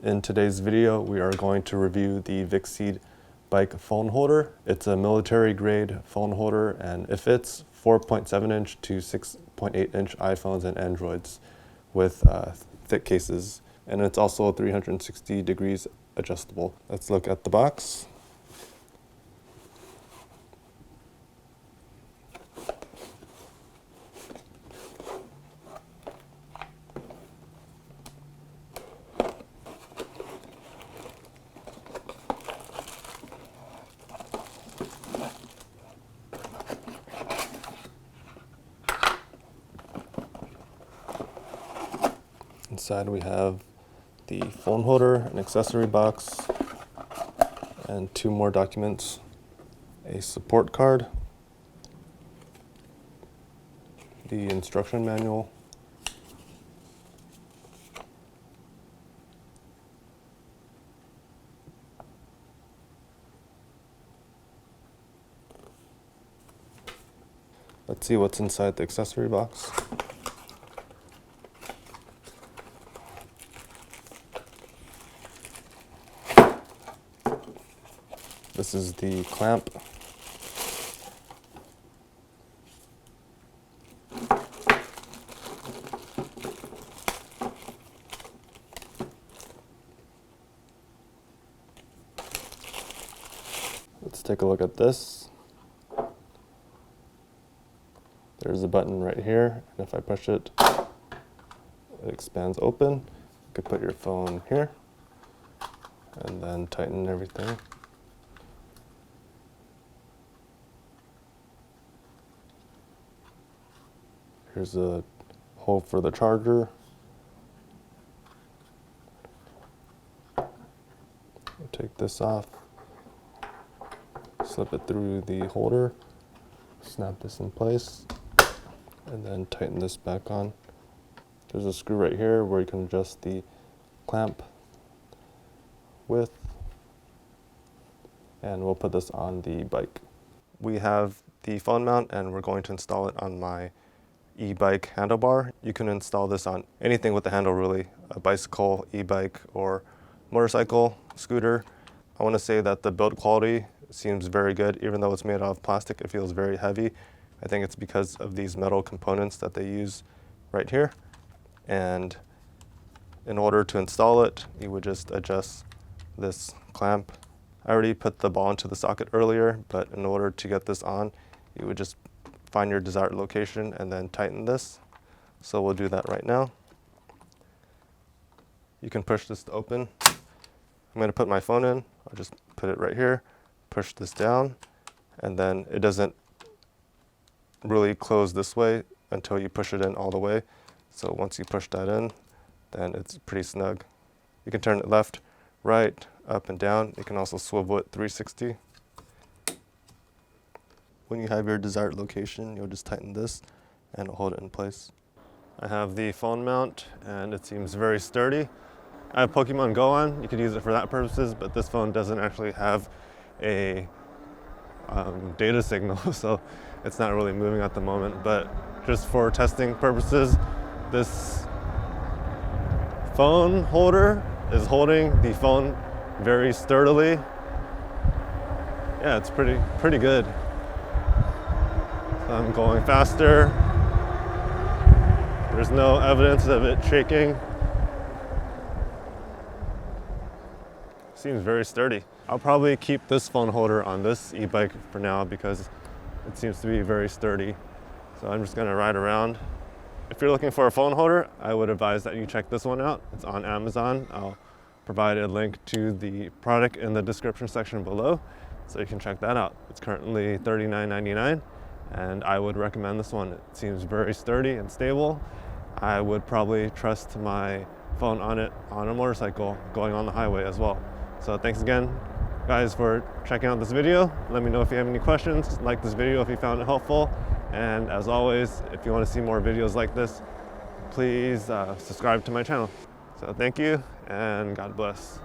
In today's video, we are going to review the Vicseed bike phone holder. It's a military grade phone holder and it fits 4.7 inch to 6.8 inch iPhones and Androids with thick cases. And it's also 360 degrees adjustable. Let's look at the box. Inside we have the phone holder, an accessory box, and two more documents. A support card, the instruction manual, let's see what's inside the accessory box. This is the clamp. Let's take a look at this. There's a button right here, and if I push it, it expands open. You could put your phone here, and then tighten everything. Here's a hole for the charger. Take this off, slip it through the holder, snap this in place, and then tighten this back on. There's a screw right here where you can adjust the clamp width, and we'll put this on the bike. We have the phone mount and we're going to install it on my e-bike handlebar. You can install this on anything with the handle really, a bicycle, e-bike, or motorcycle, scooter. I want to say that the build quality seems very good. Even though it's made out of plastic, it feels very heavy. I think it's because of these metal components that they use right here. And in order to install it, you would just adjust this clamp. I already put the ball into the socket earlier, but in order to get this on, you would just find your desired location and then tighten this. So we'll do that right now. You can push this to open. I'm going to put my phone in. I'll just put it right here, push this down, and then it doesn't really close this way until you push it in all the way. So once you push that in, then it's pretty snug. You can turn it left, right, up and down. You can also swivel it 360. When you have your desired location, you'll just tighten this and it'll hold it in place. I have the phone mount and it seems very sturdy. I have Pokemon Go on, you could use it for that purposes, but this phone doesn't actually have a data signal, so it's not really moving at the moment. But just for testing purposes, this phone holder is holding the phone very sturdily. Yeah, it's pretty good. I'm going faster. There's no evidence of it shaking. Seems very sturdy. I'll probably keep this phone holder on this e-bike for now because it seems to be very sturdy. So I'm just gonna ride around. If you're looking for a phone holder, I would advise that you check this one out. It's on Amazon. I'll provide a link to the product in the description section below, so you can check that out. It's currently $39.99. And I would recommend this one. It seems very sturdy and stable. I would probably trust my phone on it on a motorcycle going on the highway as well. So thanks again, guys, for checking out this video. Let me know if you have any questions. Like this video if you found it helpful. And as always, if you want to see more videos like this, please subscribe to my channel. So thank you and God bless.